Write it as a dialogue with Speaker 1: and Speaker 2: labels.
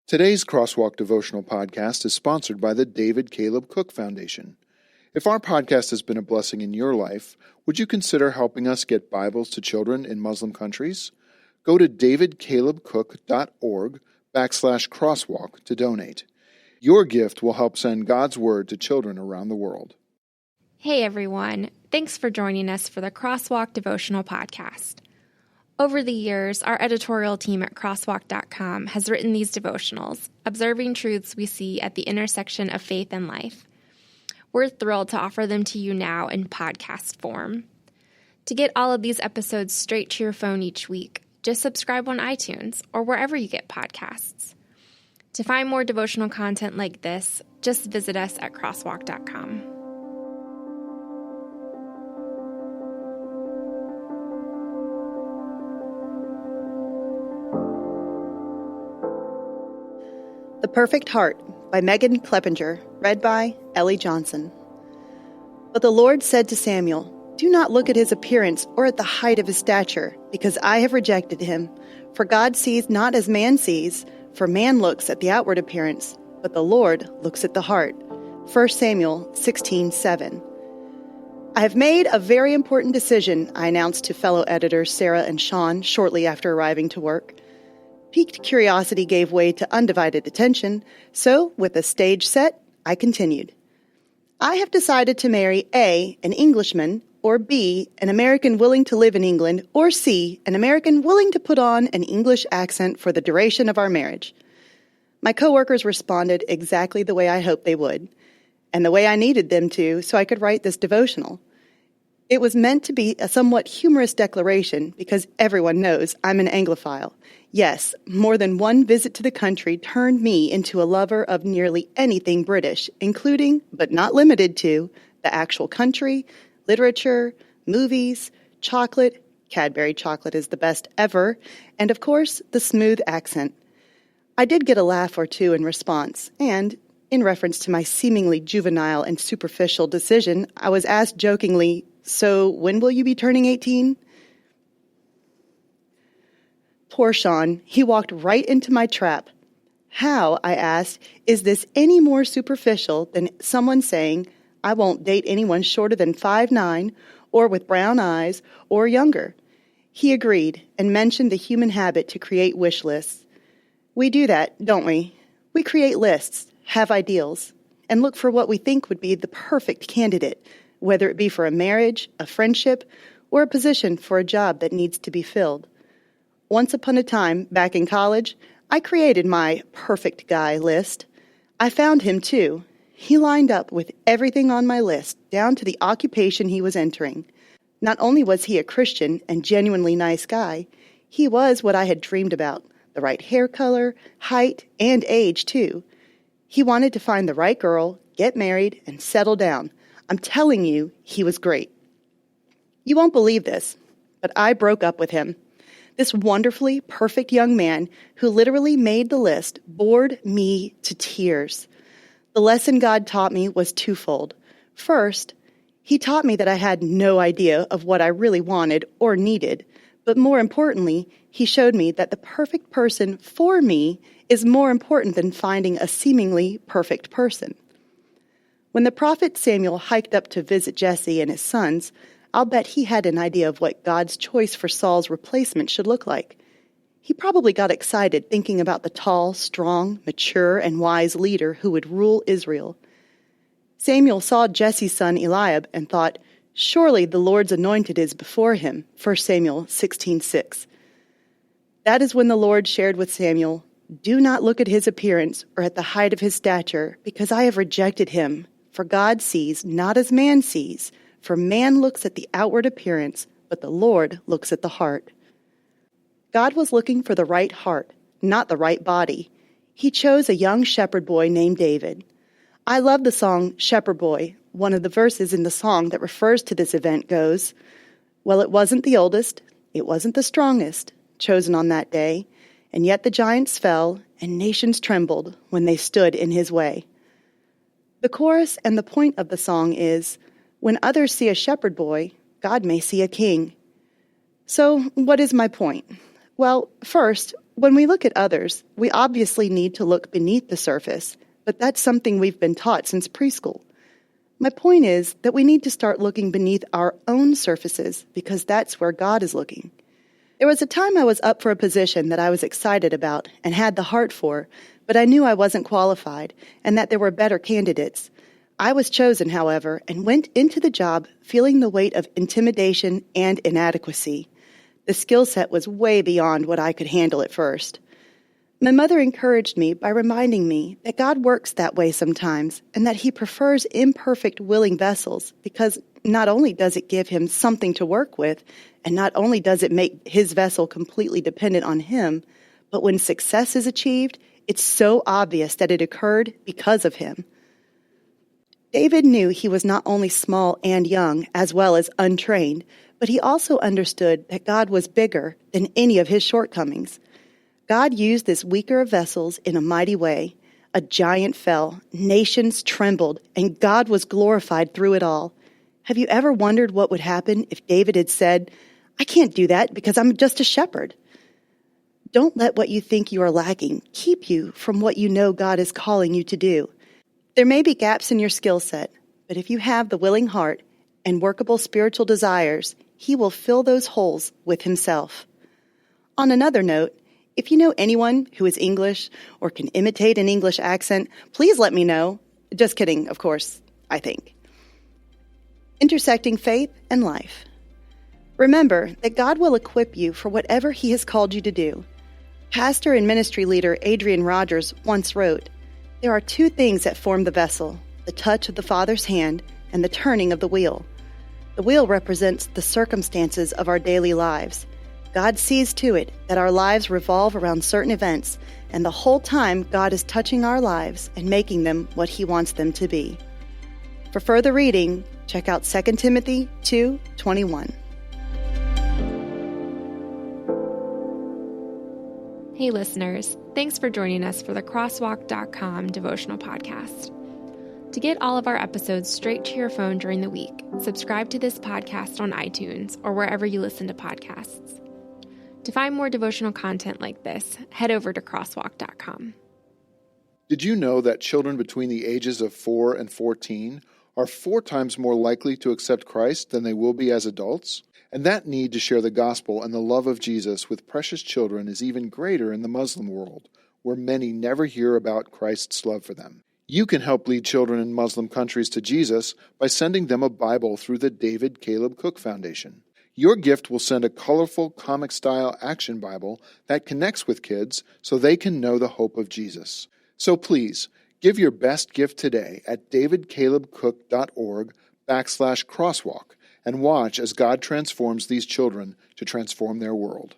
Speaker 1: Today's Crosswalk Devotional Podcast is sponsored by the David Caleb Cook Foundation. If our podcast has been a blessing in your life, would you consider helping us get Bibles to children in Muslim countries? Go to davidcalebcook.org/crosswalk to donate. Your gift will help send God's Word to children around the world.
Speaker 2: Hey everyone, thanks for joining us for the Crosswalk Devotional Podcast. Over the years, our editorial team at crosswalk.com has written these devotionals, observing truths we see at the intersection of faith and life. We're thrilled to offer them to you now in podcast form. To get all of these episodes straight to your phone each week, just subscribe on iTunes or wherever you get podcasts. To find more devotional content like this, just visit us at crosswalk.com.
Speaker 3: The Perfect Heart by Megan Kleppinger, read by Ellie Johnson. But the Lord said to Samuel, "Do not look at his appearance or at the height of his stature, because I have rejected him. For God sees not as man sees, for man looks at the outward appearance, but the Lord looks at the heart." 1 Samuel 16:7. I have made a very important decision, I announced to fellow editors Sarah and Sean shortly after arriving to work. Piqued curiosity gave way to undivided attention, so, with the stage set, I continued. I have decided to marry A, an Englishman, or B, an American willing to live in England, or C, an American willing to put on an English accent for the duration of our marriage. My coworkers responded exactly the way I hoped they would, and the way I needed them to so I could write this devotional. It was meant to be a somewhat humorous declaration because everyone knows I'm an Anglophile. Yes, more than one visit to the country turned me into a lover of nearly anything British, including, but not limited to, the actual country, literature, movies, chocolate, Cadbury chocolate is the best ever, and of course, the smooth accent. I did get a laugh or two in response, and, in reference to my seemingly juvenile and superficial decision, I was asked jokingly, "So when will you be turning 18? Poor Sean, he walked right into my trap. How, I asked, is this any more superficial than someone saying, I won't date anyone shorter than 5'9", or with brown eyes, or younger? He agreed and mentioned the human habit to create wish lists. We do that, don't we? We create lists, have ideals, and look for what we think would be the perfect candidate, whether it be for a marriage, a friendship, or a position for a job that needs to be filled. Once upon a time, back in college, I created my perfect guy list. I found him, too. He lined up with everything on my list, down to the occupation he was entering. Not only was he a Christian and genuinely nice guy, he was what I had dreamed about, the right hair color, height, and age, too. He wanted to find the right girl, get married, and settle down. I'm telling you, he was great. You won't believe this, but I broke up with him. This wonderfully perfect young man who literally made the list bored me to tears. The lesson God taught me was twofold. First, he taught me that I had no idea of what I really wanted or needed, but more importantly, he showed me that the perfect person for me is more important than finding a seemingly perfect person. When the prophet Samuel hiked up to visit Jesse and his sons, I'll bet he had an idea of what God's choice for Saul's replacement should look like. He probably got excited thinking about the tall, strong, mature, and wise leader who would rule Israel. Samuel saw Jesse's son Eliab and thought, surely the Lord's anointed is before him, 1 Samuel 16:6. That is when the Lord shared with Samuel, do not look at his appearance or at the height of his stature, because I have rejected him. For God sees not as man sees, for man looks at the outward appearance, but the Lord looks at the heart. God was looking for the right heart, not the right body. He chose a young shepherd boy named David. I love the song Shepherd Boy. One of the verses in the song that refers to this event goes, well, it wasn't the oldest, it wasn't the strongest, chosen on that day, and yet the giants fell, and nations trembled when they stood in his way. The chorus and the point of the song is, when others see a shepherd boy, God may see a king. So, what is my point? Well, first, When we look at others, we obviously need to look beneath the surface, but that's something we've been taught since preschool. My point is that we need to start looking beneath our own surfaces because that's where God is looking. There was a time I was up for a position that I was excited about and had the heart for, but I knew I wasn't qualified and that there were better candidates. I was chosen, however, and went into the job feeling the weight of intimidation and inadequacy. The skill set was way beyond what I could handle at first. My mother encouraged me by reminding me that God works that way sometimes and that He prefers imperfect, willing vessels because not only does it give Him something to work with, and not only does it make His vessel completely dependent on Him, but when success is achieved, it's so obvious that it occurred because of Him. David knew he was not only small and young, as well as untrained, but he also understood that God was bigger than any of his shortcomings. God used this weaker of vessels in a mighty way. A giant fell, nations trembled, and God was glorified through it all. Have you ever wondered what would happen if David had said, "I can't do that because I'm just a shepherd"? Don't let what you think you are lacking keep you from what you know God is calling you to do. There may be gaps in your skill set, but if you have the willing heart and workable spiritual desires, He will fill those holes with Himself. On another note, if you know anyone who is English or can imitate an English accent, please let me know. Just kidding, of course, I think. Intersecting faith and life. Remember that God will equip you for whatever He has called you to do. Pastor and ministry leader Adrian Rogers once wrote, "There are two things that form the vessel, the touch of the Father's hand and the turning of the wheel. The wheel represents the circumstances of our daily lives. God sees to it that our lives revolve around certain events, and the whole time God is touching our lives and making them what He wants them to be." For further reading, check out 2 Timothy 2:21.
Speaker 2: Hey listeners, thanks for joining us for the Crosswalk.com devotional podcast. To get all of our episodes straight to your phone during the week, subscribe to this podcast on iTunes or wherever you listen to podcasts. To find more devotional content like this, head over to Crosswalk.com.
Speaker 1: Did you know that children between the ages of 4 and 14 are 4 times more likely to accept Christ than they will be as adults? And that need to share the gospel and the love of Jesus with precious children is even greater in the Muslim world, where many never hear about Christ's love for them. You can help lead children in Muslim countries to Jesus by sending them a Bible through the David Caleb Cook Foundation. Your gift will send a colorful comic-style action Bible that connects with kids so they can know the hope of Jesus. So please, give your best gift today at davidcalebcook.org/crosswalk and watch as God transforms these children to transform their world.